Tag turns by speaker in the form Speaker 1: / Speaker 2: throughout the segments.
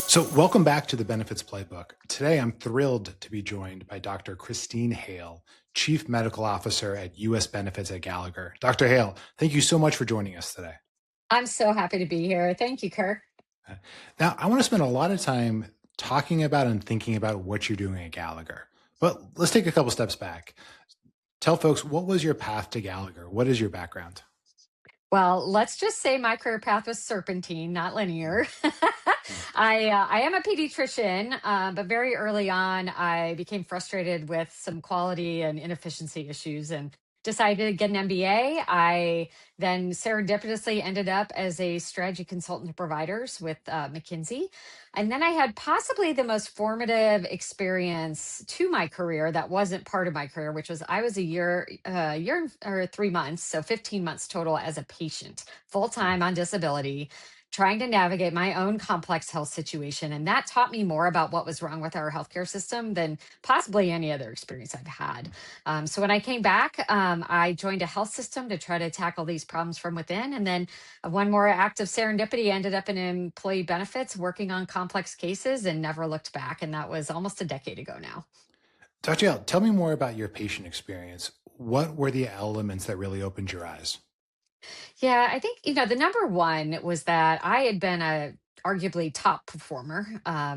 Speaker 1: So, welcome back to the Benefits Playbook. Today, I'm thrilled to be joined by Dr. Christine Hale, Chief Medical Officer at U.S. Benefits at Gallagher. Dr. Hale, thank you so much for joining us today.
Speaker 2: I'm so happy to be here. Thank you, Kirk.
Speaker 1: Uh, Now, I want to spend a lot of time talking about and thinking about what you're doing at Gallagher. But let's take a couple steps back. Tell folks, what was your path to Gallagher? What is your background?
Speaker 2: Well, let's just say my career path was serpentine, not
Speaker 1: Mm,
Speaker 2: linear.
Speaker 1: mm,
Speaker 2: I am a pediatrician, but very early on, I became frustrated with some quality and inefficiency issues and decided to get an MBA. I then serendipitously ended up as a strategy consultant to providers with McKinsey. And then I had possibly the most formative experience to my career that wasn't part of my career, which was I was or 3 months, so 15 months total as a patient, full
Speaker 1: mm.
Speaker 2: time on disability, trying to navigate my own complex health situation. And that taught me more about what was wrong with our healthcare system than possibly any other experience I've had. So when I came back, I joined a health system to try to tackle these problems from within. And then one more act of serendipity ended up in employee benefits, working on complex cases and never looked back. And that was almost a decade ago now.
Speaker 1: Dr. Hale, tell me more about your patient experience. What were the elements that really opened your eyes?
Speaker 2: Yeah, I think, the number one was that I had been a arguably top performer,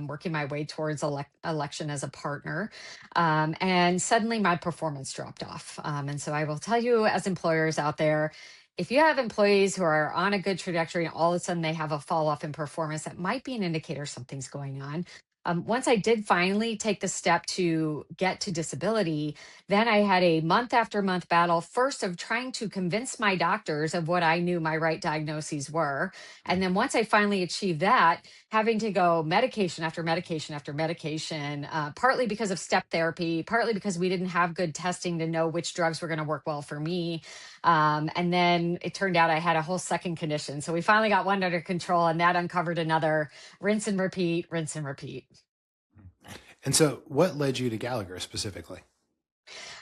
Speaker 2: working my way towards election as a partner. And suddenly my performance dropped off. And so I will tell you, as employers out there, if you have employees who are on a good trajectory and all of a sudden they have a fall off in performance, that might be an indicator something's going on. Once I did finally take the step to get to disability, then I had a month after month battle, first of trying to convince my doctors of what I knew my right diagnoses were. And then once I finally achieved that, having to go medication after medication after medication, partly because of step therapy, partly because we didn't have good testing to know which drugs were going to work well for me. And then it turned out I had a whole second condition. So we finally got one under control, and that uncovered another. Rinse and repeat, rinse and repeat.
Speaker 1: And so, what led you to Gallagher specifically?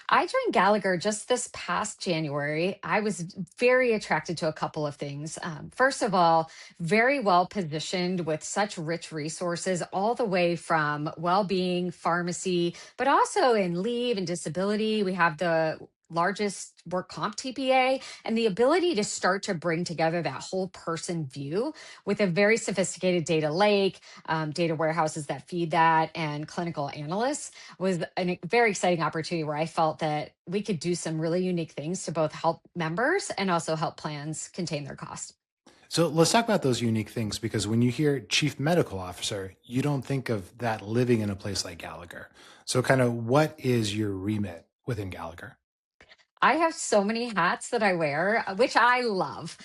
Speaker 2: I joined Gallagher just this past January. I was very attracted to a couple of things. First of all, very well positioned with such rich resources, all the way from well being, pharmacy, but also in leave and disability. We have the largest work comp TPA and the ability to start to bring together that whole person view with a very sophisticated data lake, data warehouses that feed that, and clinical analysts was a very exciting opportunity where I felt that we could do some really unique things to both help members and also help plans contain their costs.
Speaker 1: So let's talk about those unique things because when you hear chief medical officer, you don't think of that living in a place like Gallagher. So, kind of, what is your remit within Gallagher?
Speaker 2: I have so many hats that I wear, which I love.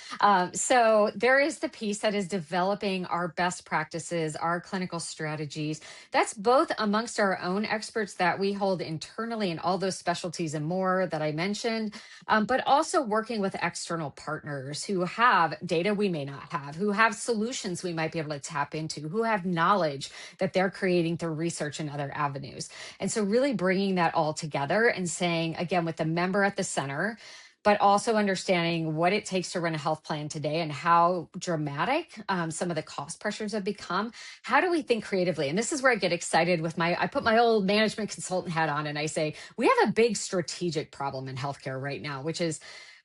Speaker 2: So there is the piece that is developing our best practices, our clinical strategies. That's both amongst our own experts that we hold internally in all those specialties and more that I mentioned, but also working with external partners who have data we may not have, who have solutions we might be able to tap into, who have knowledge that they're creating through research and other avenues. And so, really bringing that all together and saying, again, with the member at the center, but also understanding what it takes to run a health plan today and how dramatic some of the cost pressures have become. How do we think creatively? And this is where I get excited with I put my old management consultant hat on and I say, we have a big strategic problem in healthcare right now, which is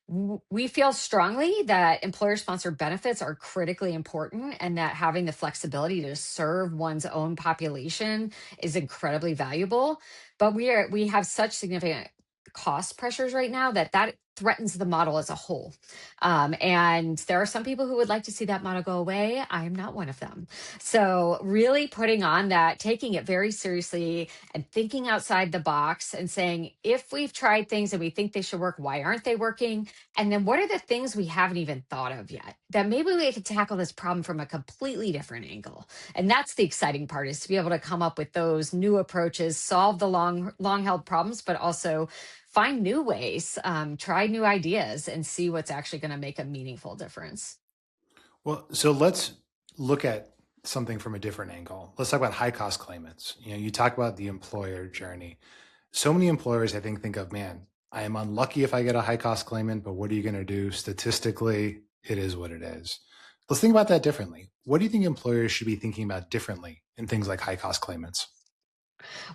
Speaker 2: we feel strongly that employer sponsored benefits are critically important and that having the flexibility to serve one's own population is incredibly valuable. But we have such significant cost pressures right now that threatens the model as a whole. And there are some people who would like to see that model go away. I am not one of them. So really putting on that, taking it very seriously and thinking outside the box and saying, if we've tried things and we think they should work, why aren't they working? And then what are the things we haven't even thought of yet that maybe we could tackle this problem from a completely different angle? And that's the exciting part, is to be able to come up with those new approaches, solve the long held problems, but also find new ways, try new ideas, and see what's actually going to make a meaningful difference.
Speaker 1: Well, so let's look at something from a different angle. Let's talk about high cost claimants. You talk about the employer journey. So many employers, I think of, man, I am unlucky if I get a high cost claimant, but what are you going to do? Statistically, it is what it is. Let's think about that differently. What do you think employers should be thinking about differently in things like high cost claimants?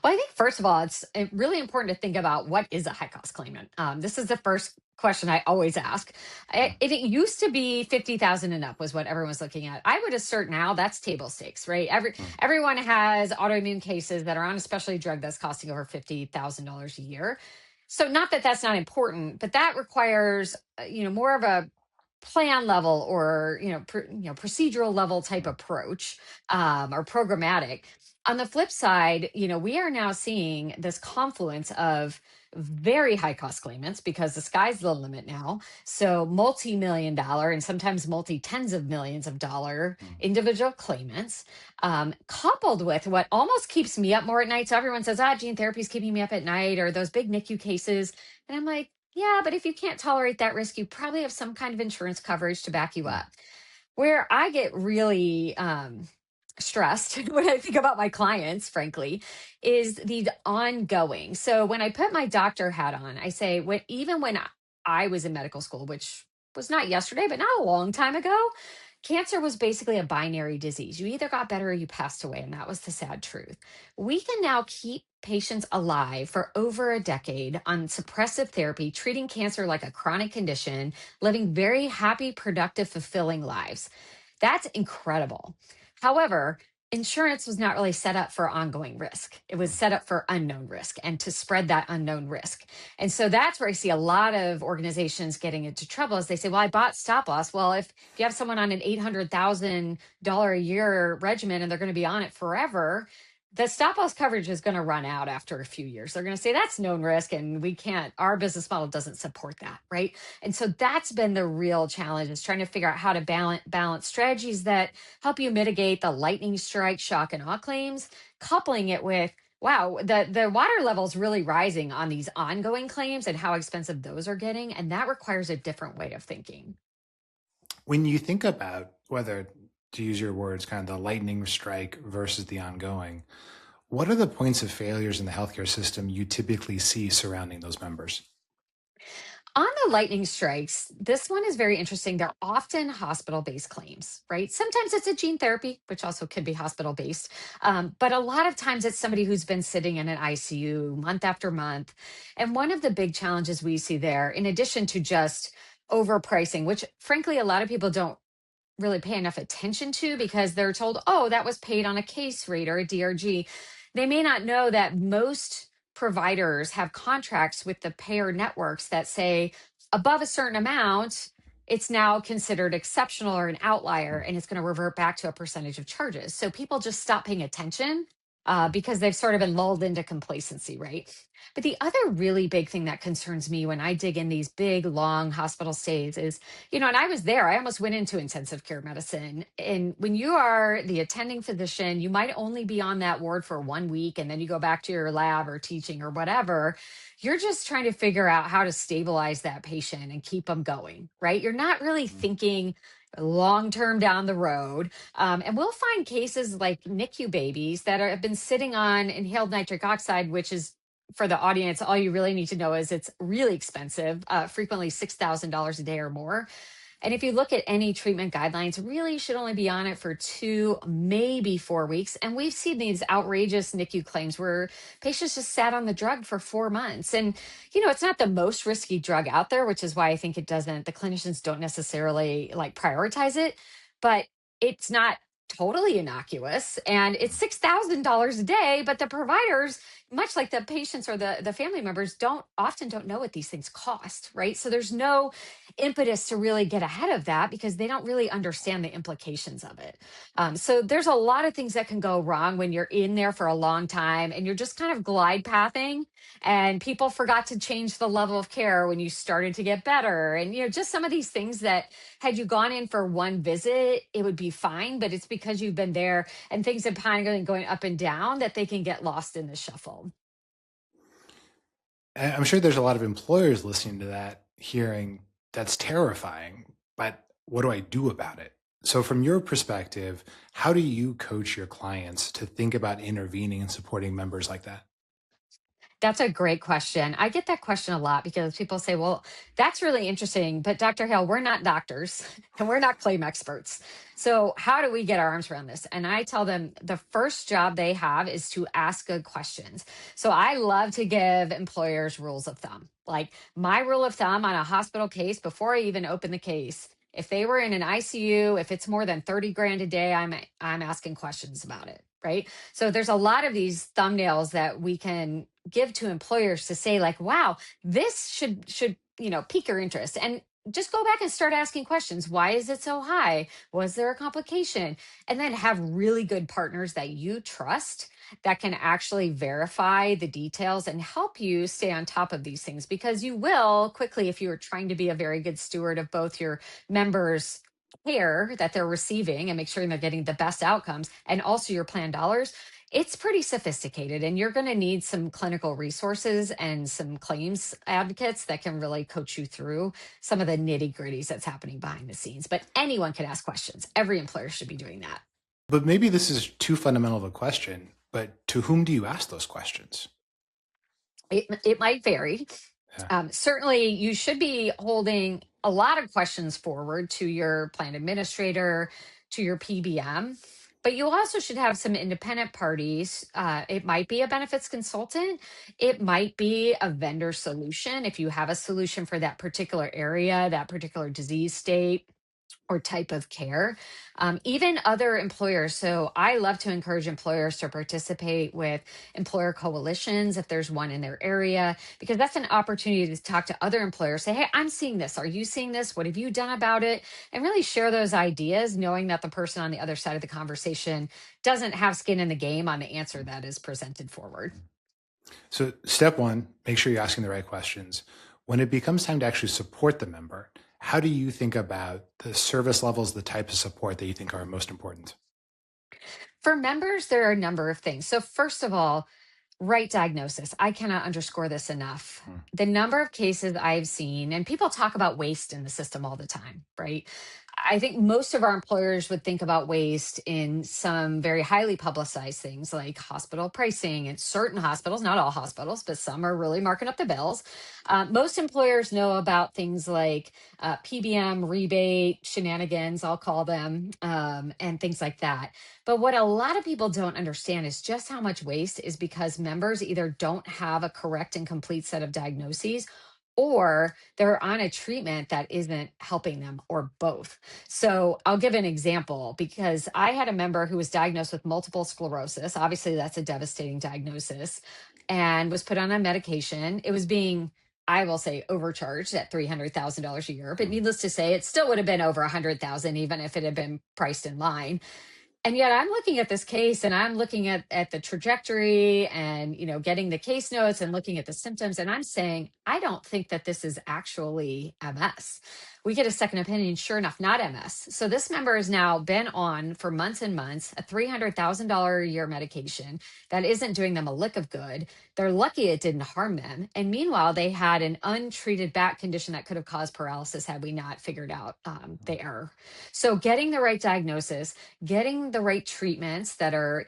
Speaker 2: Well, I think first of all, it's really important to think about what is a high cost claimant. This is the first question I always ask.
Speaker 1: Mm,
Speaker 2: It used to be 50,000 and up was what everyone was looking at. I would assert now that's table stakes, right?
Speaker 1: mm,
Speaker 2: Everyone has autoimmune cases that are on a specialty drug that's costing over $50,000 a year. So not that that's not important, but that requires more of a plan level or procedural level type
Speaker 1: mm,
Speaker 2: approach, or programmatic. On the flip side, we are now seeing this confluence of very high cost claimants because the sky's the limit now. So multi-million dollar and sometimes multi tens of millions of dollar
Speaker 1: mm.
Speaker 2: individual claimants, coupled with what almost keeps me up more at night. So everyone says, gene therapy is keeping me up at night, or those big NICU cases. And I'm like, yeah, but if you can't tolerate that risk, you probably have some kind of insurance coverage to back you
Speaker 1: Mm.
Speaker 2: up. Where I get really stressed when I think about my clients, frankly, is the ongoing. So when I put my doctor hat on, I say, even when I was in medical school, which was not yesterday, but not a long time ago, cancer was basically a binary disease. You either got better or you passed away. And that was the sad truth. We can now keep patients alive for over a decade on suppressive therapy, treating cancer like a chronic condition, living very happy, productive, fulfilling lives. That's incredible. However, insurance was not really set up for ongoing risk. It was
Speaker 1: Mm.
Speaker 2: set up for unknown risk and to spread that unknown risk. And so that's where I see a lot of organizations getting into trouble is they say, well, I bought stop loss. Well, if you have someone on an $800,000 a year regimen and they're going to be on it forever, the stop loss coverage is going to run out after a few years. They're going to say that's known risk and we can't, our business model doesn't support that. Right. And so that's been the real challenge is trying to figure out how to balance strategies that help you mitigate the lightning strike, shock, and awe claims, coupling it with, wow, the water level is really rising on these ongoing claims and how expensive those are getting. And that requires a different way of thinking.
Speaker 1: When you think about whether, to use your words, kind of the lightning strike versus the ongoing, what are the points of failures in the healthcare system you typically see surrounding those members?
Speaker 2: On the lightning strikes, this one is very interesting. They're often hospital based claims, right? Sometimes it's a gene therapy, which also could be hospital based. But a lot of times it's somebody who's been sitting in an ICU month after month. And one of the big challenges we see there, in addition to just overpricing, which frankly, a lot of people don't really pay enough attention to because they're told, oh, that was paid on a case rate or a DRG. They may not know that most providers have contracts with the payer networks that say above a certain amount, it's now considered exceptional or an outlier and it's going to revert back to a percentage of charges. So people just stop paying attention because they've sort of been lulled into complacency, right? But the other really big thing that concerns me when I dig in these big, long hospital stays is and I was there. I almost went into intensive care medicine. And when you are the attending physician, you might only be on that ward for 1 week and then you go back to your lab or teaching or whatever. You're just trying to figure out how to stabilize that patient and keep them going, right? You're not really thinking long term down the road. And we'll find cases like NICU babies that have been sitting on inhaled nitric oxide, which is for the audience, all you really need to know is it's really expensive, frequently $6,000 a day or more. And if you look at any treatment guidelines, really you should only be on it for 2, maybe 4 weeks. And we've seen these outrageous NICU claims where patients just sat on the drug for 4 months. And, it's not the most risky drug out there, which is why I think the clinicians don't necessarily like prioritize it, but it's not totally innocuous and it's $6,000 a day, but the providers, much like the patients or the family members, don't know what these things cost, right? So there's no impetus to really get ahead of that because they don't really understand the implications of it. So there's a lot of things that can go wrong when you're in there for a long time and you're just kind of glide pathing and people forgot to change the level of care when you started to get better. And, just some of these things that had you gone in for one visit, it would be fine, but it's because you've been there and things have kind of been going up and down that they can get lost in the shuffle.
Speaker 1: And I'm sure there's a lot of employers listening to that, hearing that's terrifying, but what do I do about it? So, from your perspective, how do you coach your clients to think about intervening and supporting members like that?
Speaker 2: That's a great question. I get that question a lot because people say, well, that's really interesting, but Dr. Hale, we're not doctors and we're not claim experts. So, how do we get our arms around this? And I tell them the first job they have is to ask good questions. So, I love to give employers rules of thumb. Like my rule of thumb on a hospital case before I even open the case. If they were in an ICU, if it's more than 30 grand a day, I'm asking questions about it, right? So there's a lot of these thumbnails that we can give to employers to say like, wow, this should pique your interest, and just go back and start asking questions. Why is it so high? Was there a complication? And then have really good partners that you trust that can actually verify the details and help you stay on top of these things, because you will quickly, if you are trying to be a very good steward of both your members care that they're receiving and make sure they're getting the best outcomes and also your planned dollars. It's pretty sophisticated, and you're going to need some clinical resources and some claims advocates that can really coach you through some of the nitty gritties that's happening behind the scenes. But anyone can ask questions. Every employer should be doing that.
Speaker 1: But maybe this is too fundamental of a question, but to whom do you ask those questions?
Speaker 2: It might vary.
Speaker 1: Yeah.
Speaker 2: Certainly, you should be holding a lot of questions forward to your plan administrator, to your PBM, but you also should have some independent parties. It might be a benefits consultant, it might be a vendor solution if you have a solution for that particular area, that particular disease state or type of care. Even other employers. So I love to encourage employers to participate with employer coalitions if there's one in their area, because that's an opportunity to talk to other employers. Say, hey, I'm seeing this. Are you seeing this? What have you done about it? And really share those ideas, knowing that the person on the other side of the conversation doesn't have skin in the game on the answer that is presented forward.
Speaker 1: So, step one, make sure you're asking the right questions. When it becomes time to actually support the member, how do you think about the service levels, the types of support that you think are most important?
Speaker 2: For members, there are a number of things. So, first of all, right diagnosis. I cannot underscore this enough.
Speaker 1: Hmm.
Speaker 2: The number of cases I've seen, and people talk about waste in the system all the time, right? I think most of our employers would think about waste in some very highly publicized things like hospital pricing. And certain hospitals, not all hospitals, but some are really marking up the bills. Most employers know about things like PBM rebate shenanigans, I'll call them, and things like that. But what a lot of people don't understand is just how much waste is because members either don't have a correct and complete set of diagnoses, or they're on a treatment that isn't helping them, or both. So I'll give an example because I had a member who was diagnosed with multiple sclerosis. Obviously, that's a devastating diagnosis, and was put on a medication. It was being, I will say, overcharged at $300,000 a year. But needless to say, it still would have been over 100,000 even if it had been priced in line. And yet I'm looking at this case and I'm looking at the trajectory and getting the case notes and looking at the symptoms, and I'm saying I don't think that this is actually MS. We get a second opinion, sure enough, not MS. So this member has now been on for months and months a $300,000 a year medication that isn't doing them a lick of good. They're lucky it didn't harm them, and meanwhile they had an untreated back condition that could have caused paralysis had we not figured out the error. So getting the right diagnosis, getting the right treatments that are,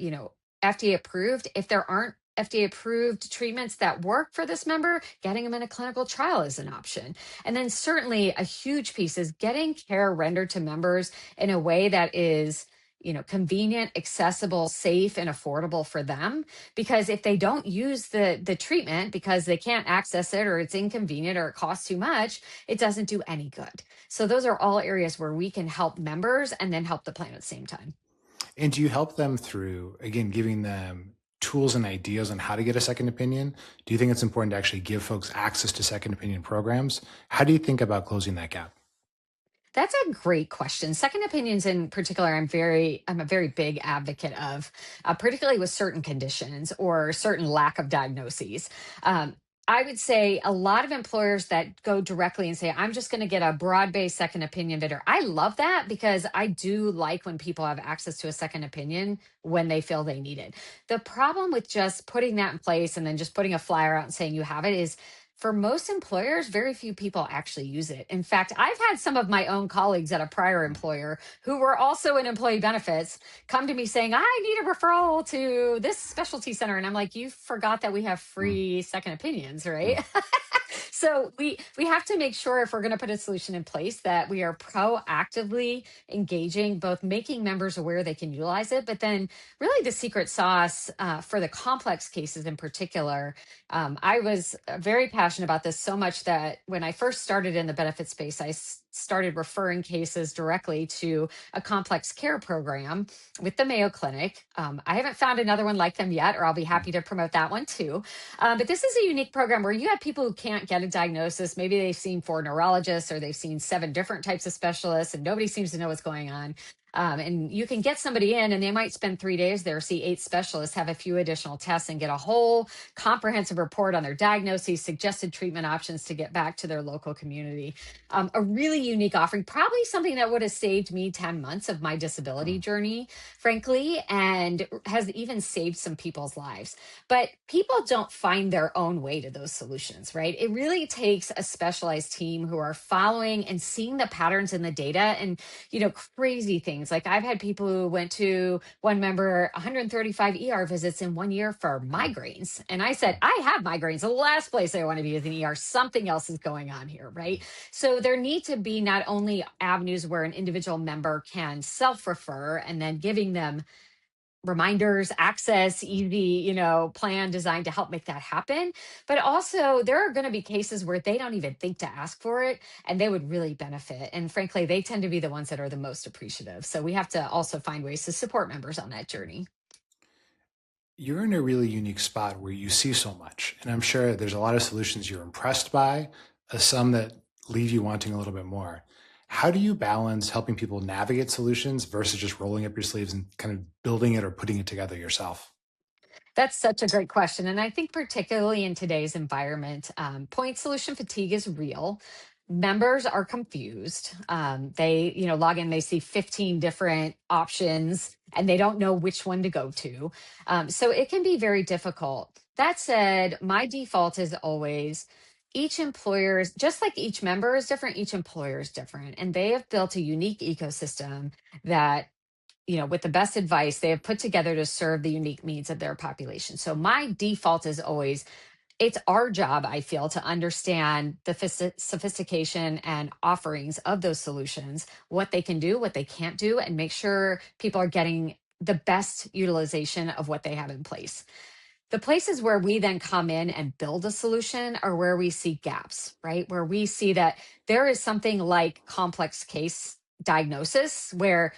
Speaker 2: FDA approved. If there aren't FDA approved treatments that work for this member, getting them in a clinical trial is an option. And then certainly a huge piece is getting care rendered to members in a way that is convenient, accessible, safe, and affordable for them. Because if they don't use the treatment because they can't access it, or it's inconvenient, or it costs too much, it doesn't do any good. So those are all areas where we can help members and then help the plan at the same time.
Speaker 1: And do you help them through, again, giving them tools and ideas on how to get a second opinion? Do you think it's important to actually give folks access to second opinion programs? How do you think about closing that gap?
Speaker 2: That's a great question. Second opinions, in particular, I'm a very big advocate of, particularly with certain conditions or certain lack of diagnoses. Um, I would say a lot of employers that go directly and say, I'm just going to get a broad based second opinion bidder. I love that because I do like when people have access to a second opinion when they feel they need it. The problem with just putting that in place and then just putting a flyer out and saying you have it is For most employers, very few people actually use it. In fact, I've had some of my own colleagues at a prior employer who were also in employee benefits come to me saying, I need a referral to this specialty center. And I'm like, you forgot that we have
Speaker 1: Mm,
Speaker 2: free second opinions,
Speaker 1: mm,
Speaker 2: right? So we have to make sure if we're going to put a solution in place that we are proactively engaging, both making members aware they can utilize it, but then really the secret sauce for the complex cases in particular. I was very passionate about this so much that when I first started in the benefit space, started referring cases directly to a complex care program with the Mayo Clinic. I haven't found another one like them yet, or I'll be
Speaker 1: mm.
Speaker 2: happy to promote that one too. But this is a unique program where you have people who can't get a diagnosis. Maybe they've seen four neurologists or they've seen seven different types of specialists and nobody seems to know what's going on. And you can get somebody in and they might spend 3 days there, see eight specialists, have a few additional tests, and get a whole comprehensive report on their diagnoses, suggested treatment options to get back to their local community. A really unique offering, probably something that would have saved me 10 months of my disability
Speaker 1: Mm.
Speaker 2: journey, frankly, and has even saved some people's lives. But people don't find their own way to those solutions, right? It really takes a specialized team who are following and seeing the patterns in the data and, crazy things. Like I've had people who went to one member 135 ER visits in 1 year for
Speaker 1: Wow.
Speaker 2: migraines. And I said, I have migraines. The last place I want to be is an ER. Something else is going on here, right? So there need to be not only avenues where an individual member can self-refer and then giving them reminders, access, easy, plan designed to help make that happen. But also, there are going to be cases where they don't even think to ask for it and they would really benefit. And frankly, they tend to be the ones that are the most appreciative. So we have to also find ways to support members on that journey.
Speaker 1: You're in a really unique spot where you see so much. And I'm sure there's a lot of solutions you're impressed by, some that leave you wanting a little bit more. How do you balance helping people navigate solutions versus just rolling up your sleeves and kind of building it or putting it together yourself?
Speaker 2: That's such a great question. And I think, particularly in today's environment, point solution fatigue is real. Members are confused. They, log in, they see 15 different options and they don't know which one to go to. So it can be very difficult. That said, my default is always each employer is just like each member is different, each employer is different. And they have built a unique ecosystem that with the best advice they have put together to serve the unique needs of their population. So my default is always it's our job, I feel, to understand the sophistication and offerings of those solutions, what they can do, what they can't do, and make sure people are getting the best utilization of what they have in place. The places where we then come in and build a solution are where we see gaps, right? Where we see that there is something like complex case diagnosis where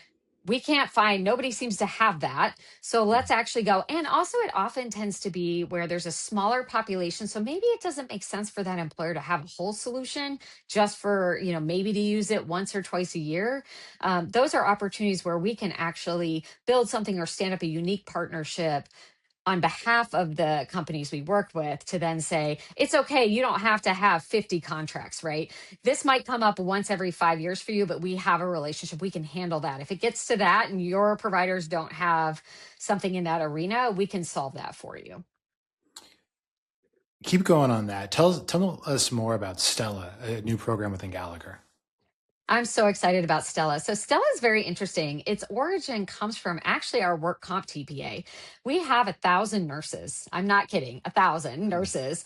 Speaker 2: we can't find, nobody seems to have that. So let's actually go. And also, it often tends to be where there's a smaller population. So maybe it doesn't make sense for that employer to have a whole solution just for, maybe to use it once or twice a year. Those are opportunities where we can actually build something or stand up a unique partnership on behalf of the companies we work with to then say, it's okay, you don't have to have 50 contracts, right? This might come up once every 5 years for you, but we have a relationship. We can handle that. If it gets to that and your providers don't have something in that arena, we can solve that for you.
Speaker 1: Keep going on that. Tell us more about Stella, a new program within Gallagher.
Speaker 2: I'm so excited about Stella. So Stella is very interesting. Its origin comes from actually our work comp TPA. We have 1,000 nurses. I'm not kidding, 1,000
Speaker 1: Mm,
Speaker 2: nurses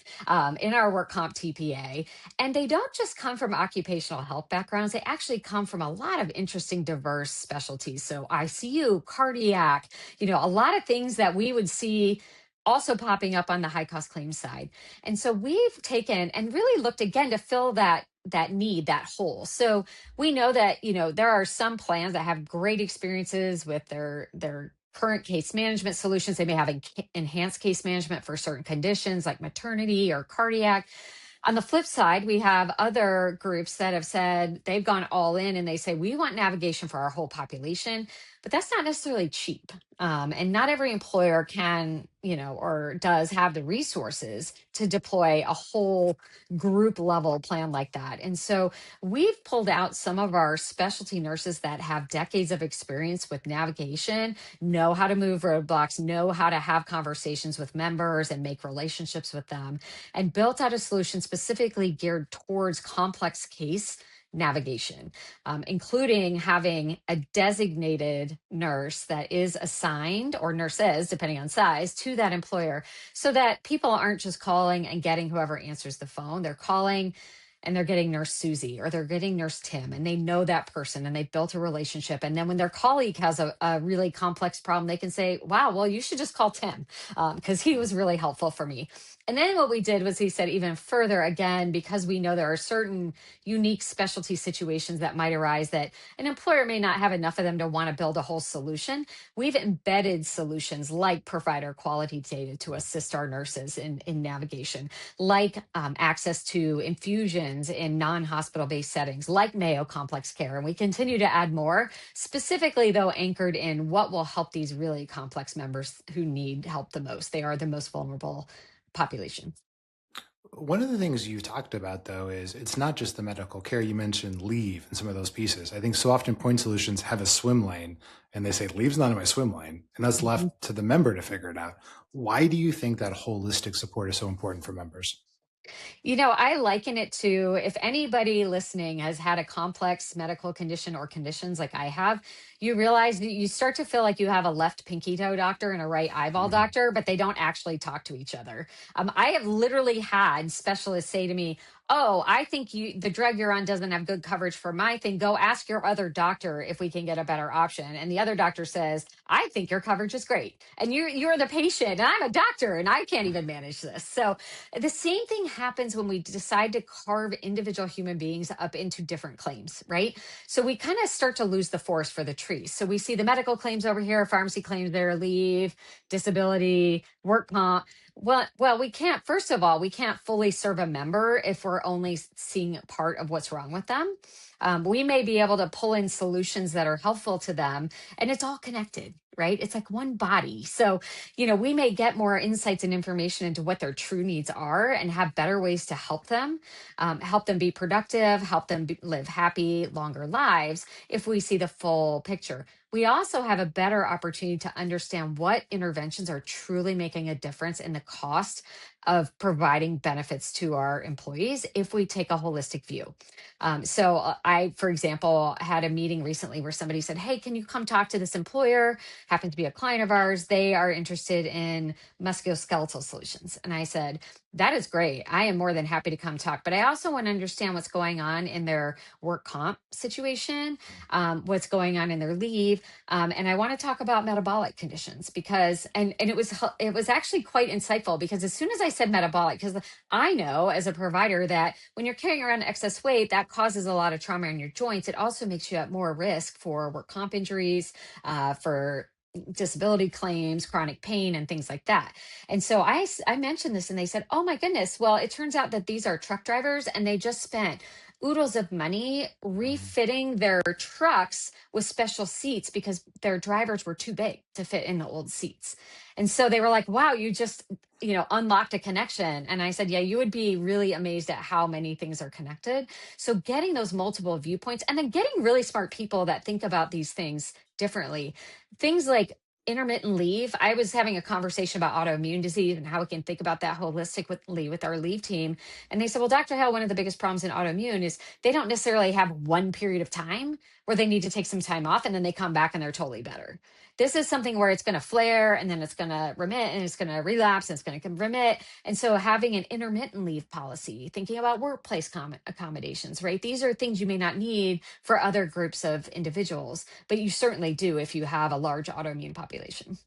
Speaker 2: in our work comp TPA. And they don't just come from occupational health backgrounds. They actually come from a lot of interesting, diverse specialties. So ICU, cardiac, a lot of things that we would see also popping up on the high cost claims side. And so we've taken and really looked again to fill that need, that hole. So we know that there are some plans that have great experiences with their current case management solutions. They may have enhanced case management for certain conditions like maternity or cardiac. On the flip side, we have other groups that have said they've gone all in and they say we want navigation for our whole population. but that's not necessarily cheap. And not every employer can, or does have the resources to deploy a whole group level plan like that. And so we've pulled out some of our specialty nurses that have decades of experience with navigation, know how to move roadblocks, know how to have conversations with members and make relationships with them, and built out a solution specifically geared towards complex case navigation, including having a designated nurse that is assigned, or nurses, depending on size, to that employer, so that people aren't just calling and getting whoever answers the phone. They're calling and they're getting Nurse Susie or they're getting Nurse Tim, and they know that person and they built a relationship. And then when their colleague has a really complex problem, they can say, wow, well, you should just call Tim because he was really helpful for me. And then what we did was he said even further, again, because we know there are certain unique specialty situations that might arise that an employer may not have enough of them to want to build a whole solution. We've embedded solutions like provider quality data to assist our nurses in navigation, like access to infusions in non-hospital based settings, like Mayo Complex Care. And we continue to add more, specifically, though, anchored in what will help these really complex members who need help the most. They are the most vulnerable population.
Speaker 1: One of the things you've talked about, though, is it's not just the medical care. You mentioned leave and some of those pieces. I think so often point solutions have a swim lane and they say, leave's not in my swim lane. And that's
Speaker 2: Mhm.
Speaker 1: left to the member to figure it out. Why do you think that holistic support is so important for members?
Speaker 2: I liken it to, if anybody listening has had a complex medical condition or conditions like I have, you realize that you start to feel like you have a left pinky toe doctor and a right eyeball
Speaker 1: Mhm.
Speaker 2: doctor, but they don't actually talk to each other. I have literally had specialists say to me, "Oh, I think the drug you're on doesn't have good coverage for my thing. Go ask your other doctor if we can get a better option." And the other doctor says, "I think your coverage is great." And you're the patient, and I'm a doctor, and I can't even manage this. So the same thing happens when we decide to carve individual human beings up into different claims, right? So we kind of start to lose the forest for the trees. So we see the medical claims over here, pharmacy claims there, leave, disability, work comp. Well, we can't, first of all, we can't fully serve a member if we're only seeing part of what's wrong with them. We may be able to pull in solutions that are helpful to them, and it's all connected, right? It's like one body. So we may get more insights and information into what their true needs are and have better ways to help them be productive, help them live happy, longer lives if we see the full picture. We also have a better opportunity to understand what interventions are truly making a difference in the cost of providing benefits to our employees if we take a holistic view. I, for example, had a meeting recently where somebody said, "Hey, can you come talk to this employer? Happen to be a client of ours. They are interested in musculoskeletal solutions." And I said, "That is great. I am more than happy to come talk. But I also want to understand what's going on in their work comp situation, what's going on in their leave. And I want to talk about metabolic conditions because, and it was actually quite insightful because as soon as I said metabolic, because I know as a provider that when you're carrying around excess weight, that causes a lot of trauma in your joints. It also makes you at more risk for work comp injuries, for disability claims, chronic pain, and things like that. And so I mentioned this and they said, "Oh my goodness, well, it turns out that these are truck drivers and they just spent oodles of money
Speaker 1: Mhm.
Speaker 2: refitting their trucks with special seats because their drivers were too big to fit in the old seats." And so they were like, "Wow, you just, unlocked a connection." And I said, "Yeah, you would be really amazed at how many things are connected." So getting those multiple viewpoints and then getting really smart people that think about these things differently. Things like intermittent leave. I was having a conversation about autoimmune disease and how we can think about that holistically with our leave team. And they said, "Well, Dr. Hale, one of the biggest problems in autoimmune is they don't necessarily have one period of time where they need to take some time off and then they come back and they're totally better. This is something where it's going to flare and then it's going to remit and it's going to relapse and it's going to remit. And so having an intermittent leave policy, thinking about workplace accommodations, right? These are things you may not need for other groups of individuals, but you certainly do if you have a large autoimmune population."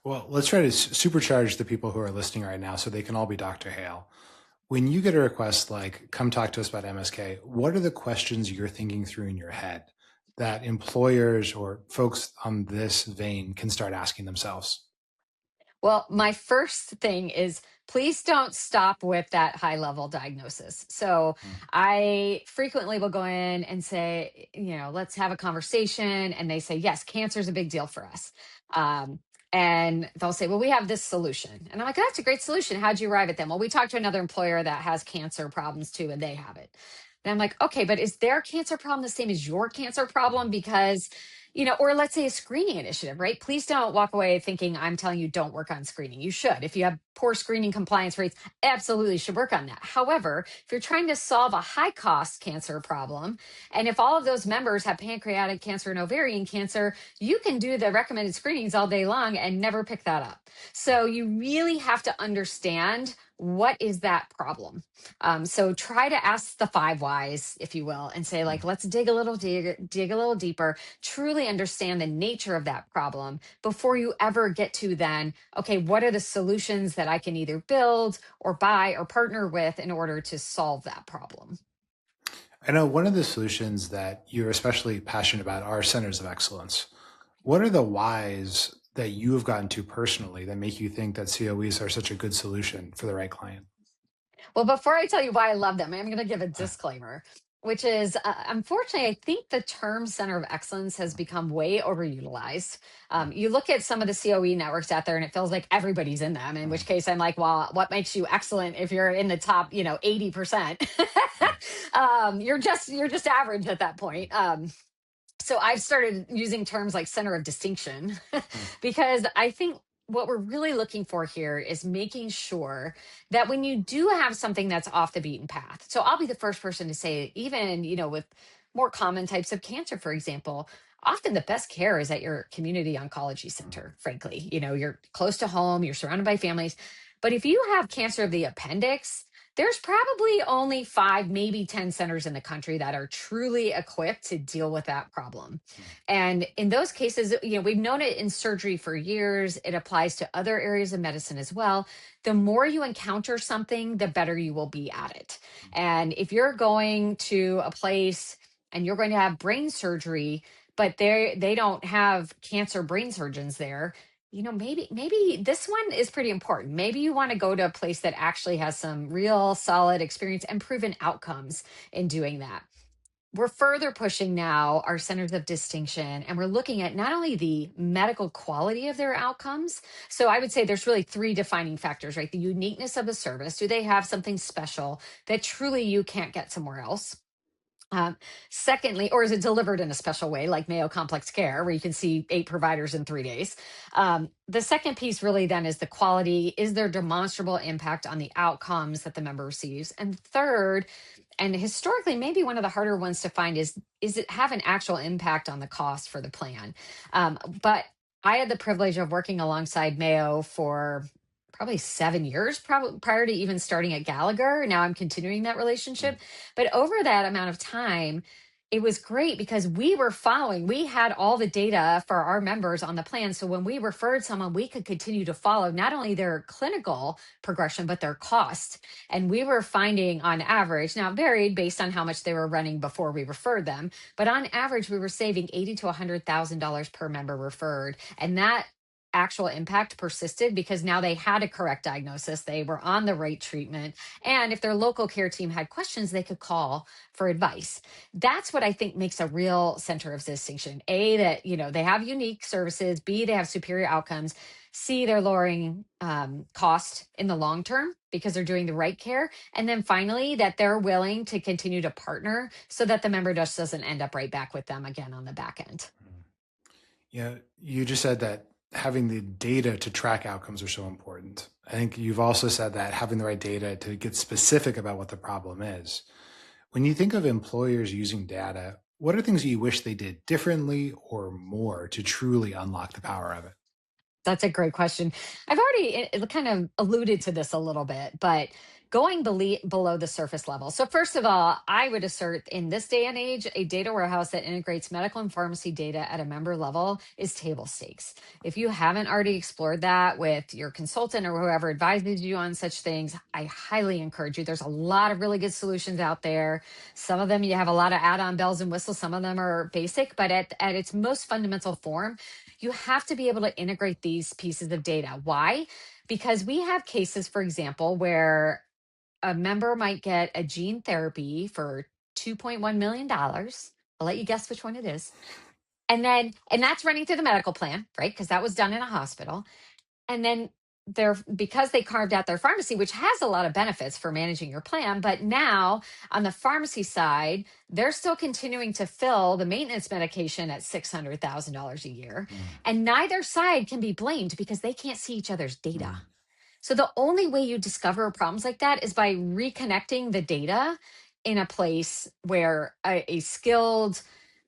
Speaker 1: Well, let's try to supercharge the people who are listening right now so they can all be Dr. Hale. When you get a request like, come talk to us about MSK, what are the questions you're thinking through in your head that employers or folks on this vein can start asking themselves?
Speaker 2: Well, my first thing is please don't stop with that high level diagnosis. So
Speaker 1: Mm.
Speaker 2: I frequently will go in and say, let's have a conversation. And they say, yes, cancer is a big deal for us. Um, and they'll say, well, we have this solution. And I'm like, that's a great solution. How'd you arrive at them? Well, we talked to another employer that has cancer problems too, and they have it. And I'm like, okay, but is their cancer problem the same as your cancer problem? Because or let's say a screening initiative, right? Please don't walk away thinking I'm telling you don't work on screening. You should. If you have poor screening compliance rates, absolutely should work on that. However, if you're trying to solve a high cost cancer problem, and if all of those members have pancreatic cancer and ovarian cancer, you can do the recommended screenings all day long and never pick that up. So you really have to understand what is that problem. So try to ask the five whys, if you will, and say, like, let's dig a little deeper, truly understand the nature of that problem before you ever get to then, okay, what are the solutions that I can either build or buy or partner with in order to solve that problem?
Speaker 1: I know one of the solutions that you're especially passionate about are centers of excellence. What are the whys that you have gotten to personally that make you think that COEs are such a good solution for the right client?
Speaker 2: Well, before I tell you why I love them, I'm going to give a disclaimer, which is unfortunately, I think the term center of excellence has become way overutilized. You look at some of the COE networks out there and it feels like everybody's in them, in which case I'm like, well, what makes you excellent if you're in the top, 80%? You're just average at that point. So I've started using terms like center of distinction because I think what we're really looking for here is making sure that when you do have something that's off the beaten path. So I'll be the first person to say, even, with more common types of cancer, for example, often the best care is at your community oncology center, frankly. You're close to home, you're surrounded by families. But if you have cancer of the appendix, there's probably only 5, maybe 10 centers in the country that are truly equipped to deal with that problem. And in those cases, we've known it in surgery for years. It applies to other areas of medicine as well. The more you encounter something, the better you will be at it. And if you're going to a place and you're going to have brain surgery, but they don't have cancer brain surgeons there, maybe this one is pretty important. Maybe you want to go to a place that actually has some real solid experience and proven outcomes in doing that. We're further pushing now our centers of distinction, and we're looking at not only the medical quality of their outcomes. So I would say there's really three defining factors, right? The uniqueness of the service. Do they have something special that truly you can't get somewhere else? Um, Secondly, or is it delivered in a special way, like Mayo Complex Care, where you can see 8 providers in 3 days? The second piece really then is the quality. Is there demonstrable impact on the outcomes that the member receives? And third, and historically maybe one of the harder ones to find is it have an actual impact on the cost for the plan? But I had the privilege of working alongside Mayo for probably 7 years, probably prior to even starting at Gallagher. Now I'm continuing that relationship. But over that amount of time, it was great because we had all the data for our members on the plan. So when we referred someone, we could continue to follow not only their clinical progression, but their cost. And we were finding on average, now it varied based on how much they were running before we referred them, but on average, we were saving $80 to $100,000 per member referred. And that actual impact persisted because now they had a correct diagnosis, they were on the right treatment, and if their local care team had questions, they could call for advice. That's what I think makes a real center of distinction. A, that they have unique services. B, they have superior outcomes. C, they're lowering cost in the long term because they're doing the right care. And then finally, that they're willing to continue to partner so that the member just doesn't end up right back with them again on the back end.
Speaker 1: Yeah, you just said that having the data to track outcomes are so important. I think you've also said that having the right data to get specific about what the problem is. When you think of employers using data, what are things you wish they did differently or more to truly unlock the power of it?
Speaker 2: That's a great question. I've already kind of alluded to this a little bit, but going below the surface level. So, first of all, I would assert in this day and age, a data warehouse that integrates medical and pharmacy data at a member level is table stakes. If you haven't already explored that with your consultant or whoever advises you on such things, I highly encourage you. There's a lot of really good solutions out there. Some of them you have a lot of add on bells and whistles, some of them are basic, but at its most fundamental form, you have to be able to integrate these pieces of data. Why? Because we have cases, for example, where a member might get a gene therapy for $2.1 million. I'll let you guess which one it is. And that's running through the medical plan, right? Because that was done in a hospital. And then because they carved out their pharmacy, which has a lot of benefits for managing your plan, but now on the pharmacy side, they're still continuing to fill the maintenance medication at $600,000 a year.
Speaker 1: Mm,
Speaker 2: And neither side can be blamed because they can't see each other's data.
Speaker 1: mm.
Speaker 2: So the only way you discover problems like that is by reconnecting the data in a place where a skilled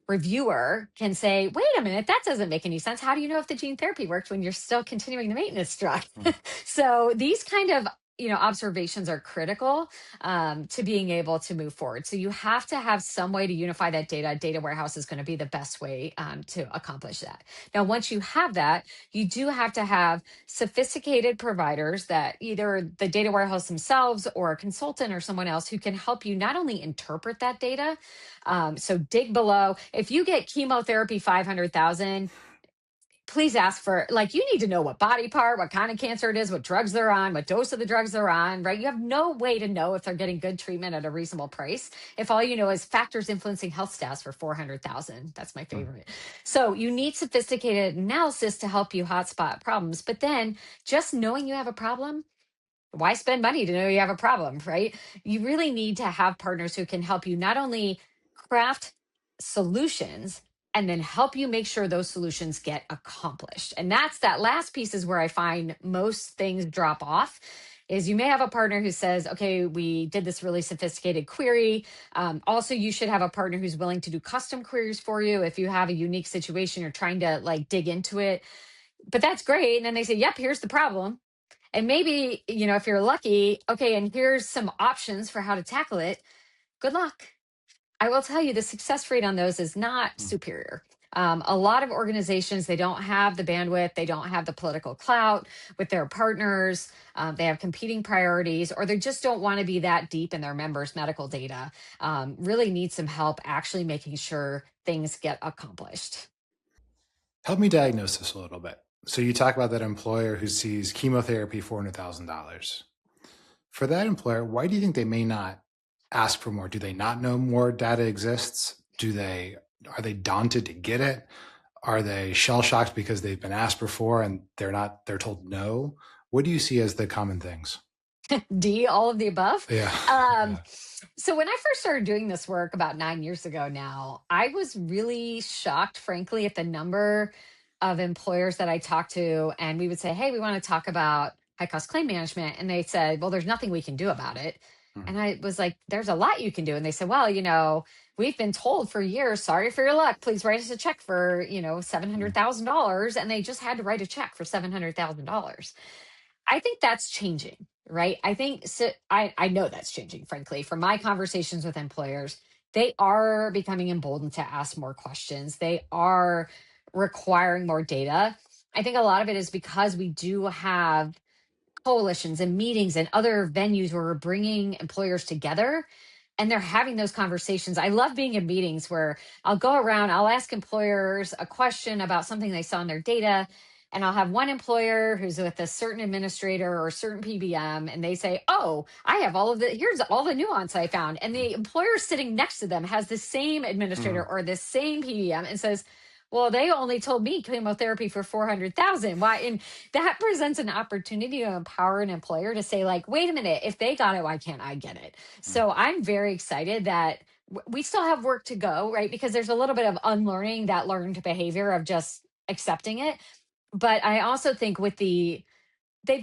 Speaker 2: reviewer can say, wait a minute, that doesn't make any sense. How do you know if the gene therapy worked when you're still continuing the maintenance drug?
Speaker 1: Mm.
Speaker 2: So these kind of observations are critical to being able to move forward. So you have to have some way to unify that data. Data warehouse is going to be the best way to accomplish that. Now, once you have that, you do have to have sophisticated providers that either the data warehouse themselves or a consultant or someone else who can help you not only interpret that data, so dig below. If you get chemotherapy 500,000, please ask for, like, you need to know what body part, what kind of cancer it is, what drugs they're on, what dose of the drugs they're on, right? You have no way to know if they're getting good treatment at a reasonable price if all you know is factors influencing health status for 400,000. That's my
Speaker 1: Mm.
Speaker 2: favorite. So you need sophisticated analysis to help you hotspot problems. But then just knowing you have a problem, why spend money to know you have a problem, right? You really need to have partners who can help you not only craft solutions and then help you make sure those solutions get accomplished. And that's that last piece is where I find most things drop off. Is you may have a partner who says, okay, we did this really sophisticated query. Also, you should have a partner who's willing to do custom queries for you if you have a unique situation, you're trying to like dig into it. But that's great. And then they say, yep, here's the problem, and maybe, if you're lucky, okay, and here's some options for how to tackle it. Good luck. I will tell you the success rate on those is not
Speaker 1: Mm.
Speaker 2: superior. A lot of organizations, they don't have the bandwidth, they don't have the political clout with their partners, they have competing priorities, or they just don't want to be that deep in their members' medical data. Really need some help actually making sure things get accomplished.
Speaker 1: Help me diagnose this a little bit. So you talk about that employer who sees chemotherapy $400,000. For that employer, why do you think they may not ask for more? Do they not know more data exists? Are they daunted to get it? Are they shell shocked because they've been asked before and they're told no? What do you see as the common things?
Speaker 2: D, all of the above.
Speaker 1: Yeah.
Speaker 2: Um,
Speaker 1: Yeah.
Speaker 2: so when I first started doing this work about 9 years ago now, I was really shocked, frankly, at the number of employers that I talked to, and we would say, "Hey, we want to talk about high cost claim management," and they said, "Well, there's nothing we can do about it."
Speaker 1: Mm,
Speaker 2: And I was like, "There's a lot you can do." And they said, "Well, we've been told for years, sorry for your luck. Please write us a check for,
Speaker 1: mm,
Speaker 2: $700,000." And they just had to write a check for $700,000. I think that's changing, right? I think so, I know that's changing, frankly, from my conversations with employers. They are becoming emboldened to ask more questions. They are requiring more data. I think a lot of it is because we do have coalitions and meetings and other venues where we're bringing employers together and they're having those conversations. I love being in meetings where I'll go around, I'll ask employers a question about something they saw in their data. And I'll have one employer who's with a certain administrator or a certain PBM, and they say, "Oh, I have here's all the nuance I found." And the employer sitting next to them has the same administrator
Speaker 1: mm.
Speaker 2: or the same PBM and says, "Well, they only told me chemotherapy for 400,000. Why?" And that presents an opportunity to empower an employer to say, like, wait a minute, if they got it, why can't I get it?
Speaker 1: Mm.
Speaker 2: So I'm very excited that we still have work to go, right? Because there's a little bit of unlearning that learned behavior of just accepting it. But I also think they've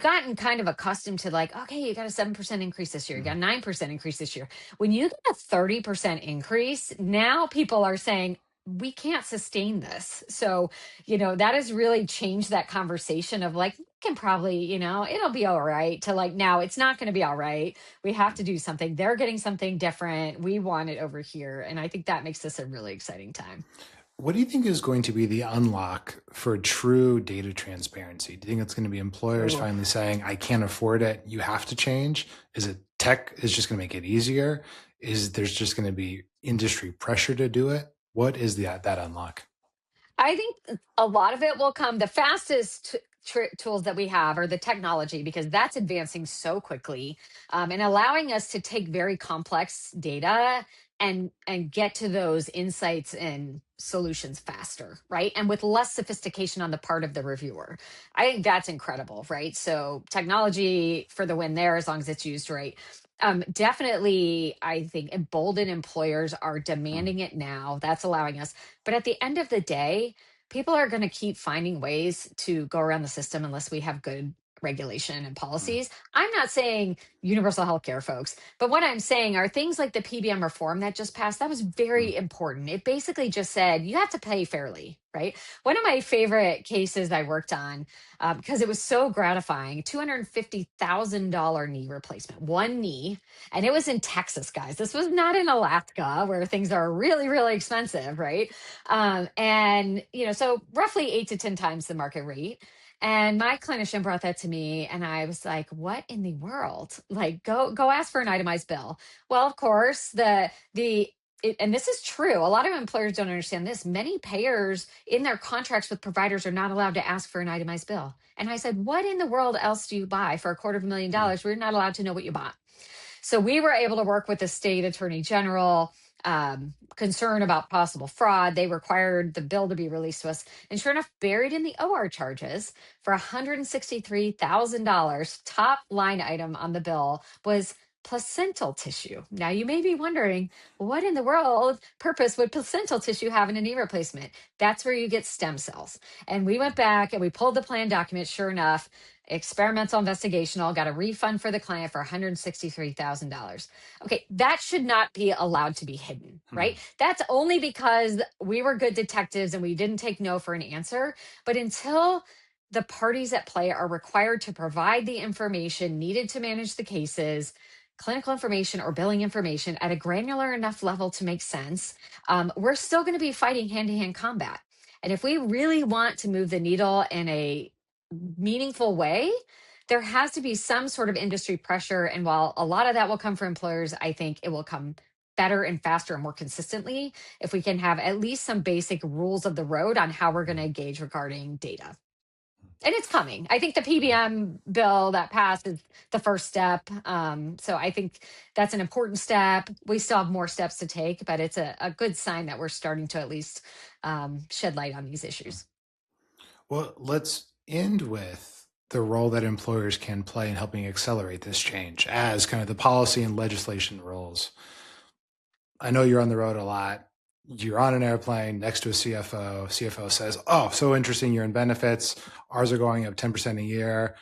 Speaker 2: gotten kind of accustomed to, like, okay, you got a 7% increase this year, you got
Speaker 1: Mm.
Speaker 2: a 9% increase this year. When you get a 30% increase, now people are saying, we can't sustain this. So, that has really changed that conversation of like, we can probably, it'll be all right, to like, now it's not going to be all right. We have to do something. They're getting something different. We want it over here. And I think that makes this a really exciting time.
Speaker 1: What do you think is going to be the unlock for true data transparency? Do you think it's going to be employers
Speaker 2: Ooh.
Speaker 1: finally saying, I can't afford it, you have to change? Is it tech is just going to make it easier? Is there's just going to be industry pressure to do it? What is that unlock?
Speaker 2: I think a lot of it will come. The fastest tools that we have are the technology, because that's advancing so quickly, and allowing us to take very complex data and get to those insights and solutions faster, right? And with less sophistication on the part of the reviewer. I think that's incredible, right? So technology for the win there, as long as it's used right. Definitely, I think emboldened employers are
Speaker 1: Mm,
Speaker 2: demanding it now. That's allowing us, but at the end of the day, people are going to keep finding ways to go around the system unless we have good regulation and
Speaker 1: mm,
Speaker 2: policies. I'm not saying universal health care, folks, but what I'm saying are things like the PBM reform that just passed. That was
Speaker 1: mm,
Speaker 2: very important. It basically just said you have to pay fairly, right? One of my favorite cases I worked on, because it was so gratifying, $250,000 knee replacement, one knee, and it was in Texas, guys. This was not in Alaska where things are really, really expensive, right? And so roughly 8 to 10 times the market rate. And my clinician brought that to me, and I was like, "What in the world? Like, go ask for an itemized bill." Well, of course, and this is true. A lot of employers don't understand this. Many payers in their contracts with providers are not allowed to ask for an itemized bill. And I said, "What in the world else do you buy for
Speaker 1: mm,
Speaker 2: $250,000? We're not allowed to know what you bought." So we were able to work with the state attorney general, concern about possible fraud. They required the bill to be released to us. And sure enough, buried in the OR charges for $163,000, top line item on the bill was placental tissue. Now you may be wondering, what in the world purpose would placental tissue have in a knee replacement? That's where you get stem cells. And we went back and we pulled the plan document. Sure enough, experimental investigational, got a refund for the client for $163,000. Okay, that should not be allowed to be hidden,
Speaker 1: mm,
Speaker 2: right? That's only because we were good detectives and we didn't take no for an answer. But until the parties at play are required to provide the information needed to manage the cases, clinical information or billing information at a granular enough level to make sense, we're still going to be fighting hand to hand combat. And if we really want to move the needle in a meaningful way, there has to be some sort of industry pressure. And while a lot of that will come from employers, I think it will come better and faster and more consistently if we can have at least some basic rules of the road on how we're going
Speaker 1: mm,
Speaker 2: to engage regarding data. And it's coming. I think the
Speaker 1: yeah.
Speaker 2: PBM bill that passed is the first step. So I think that's an important step. We still have more steps to take, but it's a good sign that we're starting to at least shed light on these issues.
Speaker 1: Well, let's end with the role that employers can play in helping accelerate this change as kind of the policy and legislation roles. I know you're on the road a lot. You're on an airplane next to a CFO. CFO says, "Oh, so interesting. You're in benefits. Ours are going up 10% a year."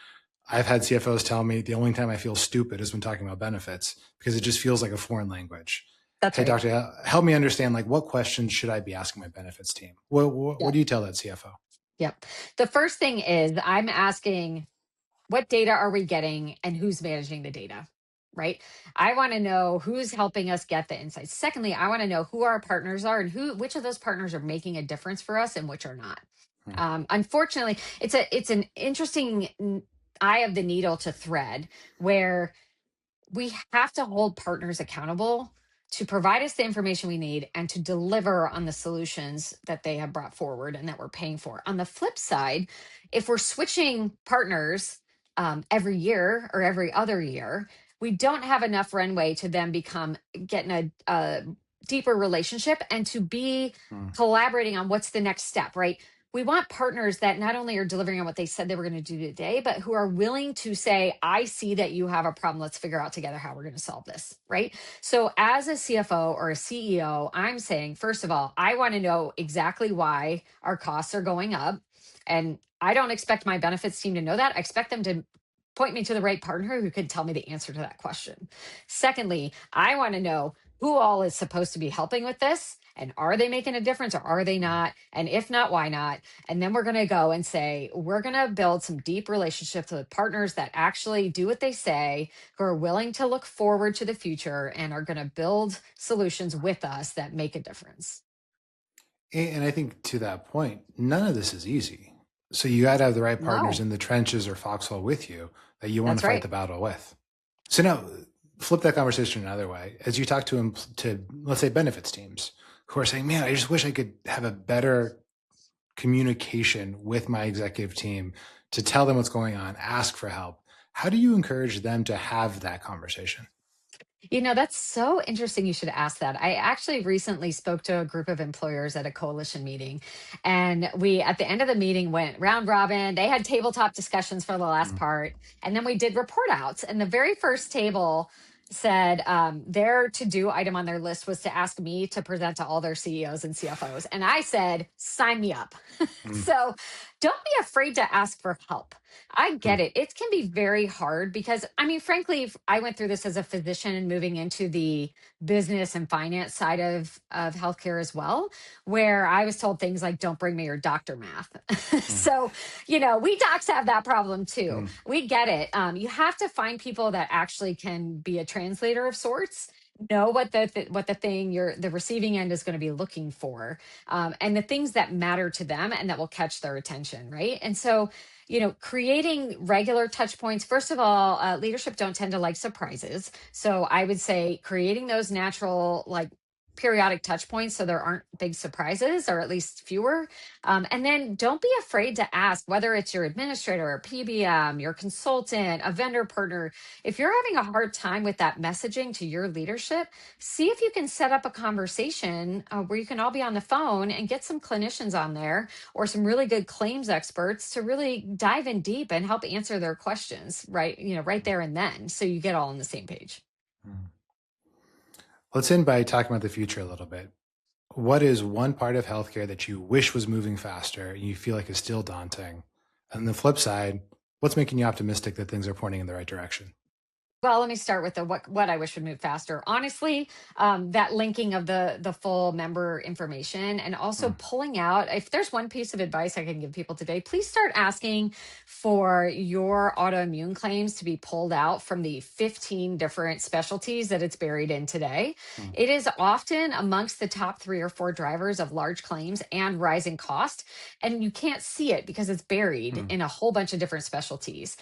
Speaker 1: I've had CFOs tell me the only time I feel stupid is when talking about benefits because it just feels like a foreign language.
Speaker 2: That's
Speaker 1: Hey,
Speaker 2: right.
Speaker 1: doctor, help me understand, like, what questions should I be asking my benefits team? What
Speaker 2: Yep.
Speaker 1: do you tell that CFO?
Speaker 2: Yep. The first thing is I'm asking, what data are we getting and who's managing the data? Right. I want to know who's helping us get the insights. Secondly, I want to know who our partners are and which of those partners are making a difference for us and which are not.
Speaker 1: Hmm,
Speaker 2: Unfortunately, it's an interesting eye of the needle to thread where we have to hold partners accountable to provide us the information we need and to deliver on the solutions that they have brought forward and that we're paying for. On the flip side, if we're switching partners every year or every other year, we don't have enough runway to then become getting a deeper relationship and to be
Speaker 1: hmm,
Speaker 2: collaborating on what's the next step, right? We want partners that not only are delivering on what they said they were going to do today, but who are willing to say, "I see that you have a problem. Let's figure out together how we're going to solve this." Right. So, as a CFO or a CEO, I'm saying, first of all, I want to know exactly why our costs are going up. And I don't expect my benefits team to know that. I expect them to point me to the right partner who could tell me the answer to that question. Secondly, I want to know who all is supposed to be helping with this. And are they making a difference or are they
Speaker 1: hmm.
Speaker 2: not? And if not, why not? And then we're going to go and say, we're going to build some deep relationships with partners that actually do what they say, who are willing to look forward to the future and are going to build solutions with us that make a difference.
Speaker 1: And I think to that point, none of this is easy. So you got to have the right partners
Speaker 2: No,
Speaker 1: in the trenches or foxhole with you that you want
Speaker 2: that's
Speaker 1: to fight
Speaker 2: right.
Speaker 1: the battle with. So now, flip that conversation another way. As you talk to let's say benefits teams who are saying, "Man, I just wish I could have a better communication with my executive team to tell them what's going on, ask for help. How do you encourage them to have that conversation?
Speaker 2: That's so interesting you should ask that. I actually recently spoke to a group of employers at a coalition meeting. And we, at the end of the meeting, went round robin. They had tabletop discussions for the last
Speaker 1: Mm,
Speaker 2: part. And then we did report outs. And the very first table said their to do item on their list was to ask me to present to all their CEOs and CFOs. And I said, sign me up.
Speaker 1: mm,
Speaker 2: So don't be afraid to ask for help. I
Speaker 1: mm,
Speaker 2: get it. It can be very hard because, I mean, frankly, I went through this as a physician and moving into the business and finance side of healthcare as well, where I was told things like, don't bring me your doctor math.
Speaker 1: mm,
Speaker 2: So, we docs have that problem too.
Speaker 1: mm,
Speaker 2: We get it. You have to find people that actually can be a translator of sorts. Know what the thing the receiving end is going to be looking for, and the things that matter to them and that will catch their attention, right? And so creating regular touch points. First of all, leadership don't tend to like surprises. So I would say creating those natural, like periodic touch points so there aren't big surprises or at least fewer. And then don't be afraid to ask whether it's your administrator or PBM, your consultant, a vendor partner. If you're having a hard time with that messaging to your leadership, see if you can set up a conversation where you can all be on the phone and get some clinicians on there or some really good claims experts to really dive in deep and help answer their questions right there and then, so you get all on the same page.
Speaker 1: mm. Let's end by talking about the future a little bit. What is one part of healthcare that you wish was moving faster and you feel like is still daunting? And the flip side, what's making you optimistic that things are pointing in the right direction?
Speaker 2: Well, let me start with the what I wish would move faster. Honestly, that linking of the full member information and also
Speaker 1: Mm,
Speaker 2: pulling out. If there's one piece of advice I can give people today, please start asking for your autoimmune claims to be pulled out from the 15 different specialties that it's buried in today.
Speaker 1: mm,
Speaker 2: It is often amongst the top 3 or 4 drivers of large claims and rising cost, and you can't see it because it's buried
Speaker 1: mm,
Speaker 2: in a whole bunch of different specialties.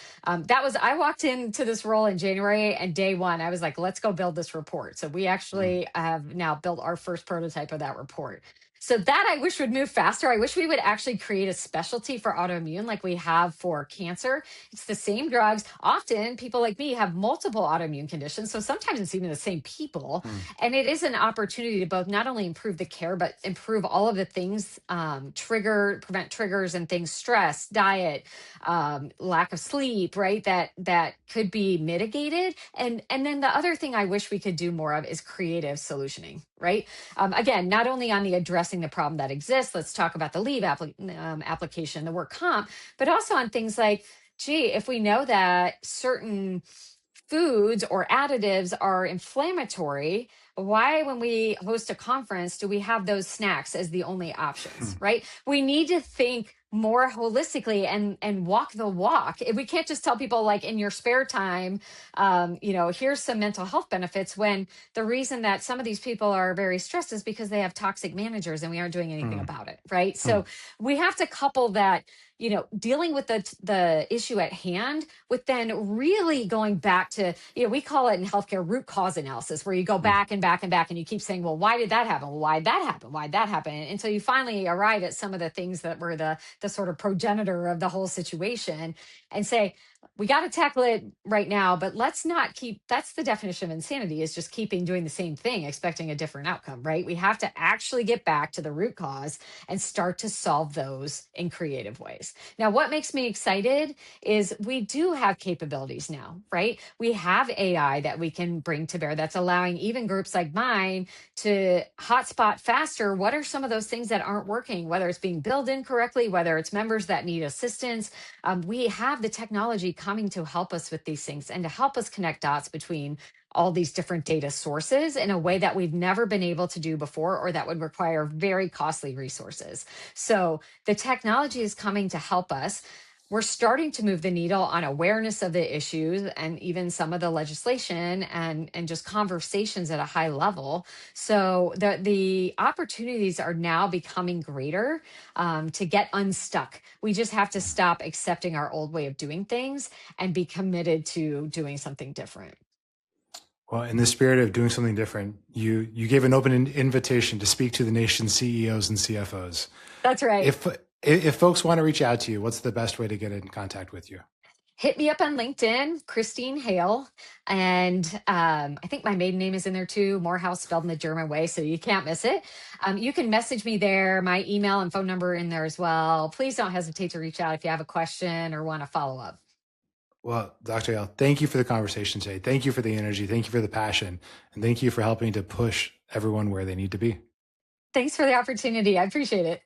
Speaker 2: I walked into this role in January, and day one, I was like, let's go build this report. So we
Speaker 1: mm,
Speaker 2: actually have now built our first prototype of that report. So that I wish would move faster. I wish we would actually create a specialty for autoimmune like we have for cancer. It's the same drugs. Often people like me have multiple autoimmune conditions. So sometimes it's even the same people.
Speaker 1: mm,
Speaker 2: And it is an opportunity to both not only improve the care, but improve all of the things, prevent triggers and things, stress, diet, lack of sleep, right? That could be mitigated. And then the other thing I wish we could do more of is creative solutioning, right? Again, not only on the addressing the problem that exists, let's talk about the leave application, the work comp, but also on things like, gee, if we know that certain foods or additives are inflammatory, why, when we host a conference, do we have those snacks as the only options,
Speaker 1: mm,
Speaker 2: right? We need to think more holistically and walk the walk. We can't just tell people like in your spare time, here's some mental health benefits when the reason that some of these people are very stressed is because they have toxic managers and we aren't doing anything
Speaker 1: mm,
Speaker 2: about it, right?
Speaker 1: mm,
Speaker 2: So we have to couple that, dealing with the issue at hand with then really going back to, we call it in healthcare root cause analysis, where you go
Speaker 1: mm.
Speaker 2: back and back and back and you keep saying, well, why did that happen? Well, why did that happen? Why did that happen? Until you finally arrive at some of the things that were the sort of progenitor of the whole situation and say, we got to tackle it right now, but let's not keep, that's the definition of insanity, is just keeping doing the same thing, expecting a different outcome, right? We have to actually get back to the root cause and start to solve those in creative ways. Now, what makes me excited is we do have capabilities now, right? We have AI that we can bring to bear that's allowing even groups like mine to hotspot faster. What are some of those things that aren't working, whether it's being billed incorrectly, whether it's members that need assistance? We have the technology coming to help us with these things and to help us connect dots between all these different data sources in a way that we've never been able to do before, or that would require very costly resources. So the technology is coming to help us. We're starting to move the needle on awareness of the issues and even some of the legislation and just conversations at a high level. So the opportunities are now becoming greater to get unstuck. We just have to stop accepting our old way of doing things and be committed to doing something different.
Speaker 1: Well, in the spirit of doing something different, you gave an open invitation to speak to the nation's CEOs and CFOs.
Speaker 2: That's right.
Speaker 1: If If folks want to reach out to you, what's the best way to get in contact with you?
Speaker 2: Hit me up on LinkedIn, Christine Hale. And I think my maiden name is in there too, Morehouse spelled in the German way, so you can't miss it. You can message me there, my email and phone number in there as well. Please don't hesitate to reach out if you have a question or want to follow up.
Speaker 1: Well, Dr. Hale, thank you for the conversation today. Thank you for the energy. Thank you for the passion. And thank you for helping to push everyone where they need to be.
Speaker 2: Thanks for the opportunity. I appreciate it.